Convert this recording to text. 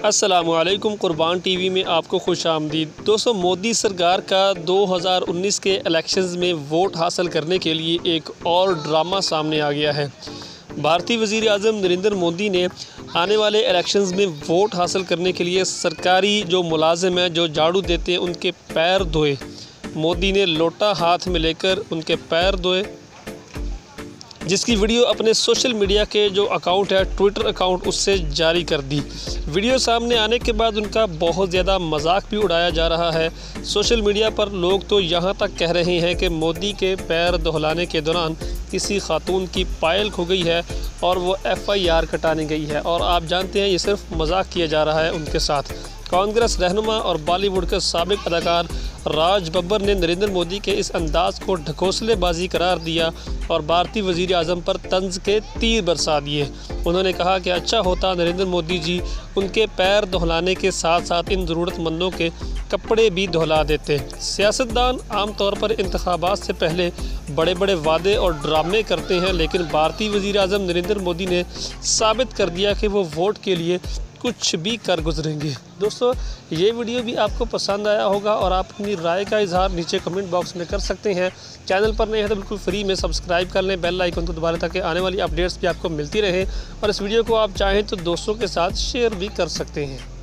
अस्सलामुअलैकुम कुर्बान टीवी में आपको खुश आमदीद। दोस्तों, मोदी सरकार का 2019 के इलेक्शंस में वोट हासिल करने के लिए एक और ड्रामा सामने आ गया है। भारतीय वज़ीर आज़म नरेंद्र मोदी ने आने वाले इलेक्शंस में वोट हासिल करने के लिए सरकारी जो मुलाजिम हैं, जो झाड़ू देते हैं, उनके पैर धोए। मोदी ने लोटा हाथ में लेकर उनके पैर धोए, जिसकी वीडियो अपने सोशल मीडिया के जो अकाउंट है, ट्विटर अकाउंट, उससे जारी कर दी। वीडियो सामने आने के बाद उनका बहुत ज़्यादा मजाक भी उड़ाया जा रहा है। सोशल मीडिया पर लोग तो यहाँ तक कह रहे हैं कि मोदी के पैर धुलाने के दौरान किसी खातून की पायल खो गई है और वो FIR कटाने गई है, और आप जानते हैं ये सिर्फ मजाक किया जा रहा है उनके साथ। कांग्रेस रहनुमा और बॉलीवुड के साबिक अदाकार राज बब्बर ने नरेंद्र मोदी के इस अंदाज को ढकोसलेबाजी करार दिया और भारतीय वज़ीर आज़म पर तंज के तीर बरसा दिए। उन्होंने कहा कि अच्छा होता नरेंद्र मोदी जी उनके पैर धुलाने के साथ साथ इन ज़रूरतमंदों के कपड़े भी धुला देते। सियासतदान आमतौर पर इंतखाबात से पहले बड़े बड़े वादे और ड्रामे करते हैं, लेकिन भारतीय वज़ीर आज़म नरेंद्र मोदी ने साबित कर दिया कि वो वोट के लिए कुछ भी कर गुजरेंगे। दोस्तों, ये वीडियो भी आपको पसंद आया होगा और आप अपनी राय का इजहार नीचे कमेंट बॉक्स में कर सकते हैं। चैनल पर नए हैं तो बिल्कुल फ्री में सब्सक्राइब कर लें, बेल आइकन को दबाएं ताकि आने वाली अपडेट्स भी आपको मिलती रहे, और इस वीडियो को आप चाहें तो दोस्तों के साथ शेयर भी कर सकते हैं।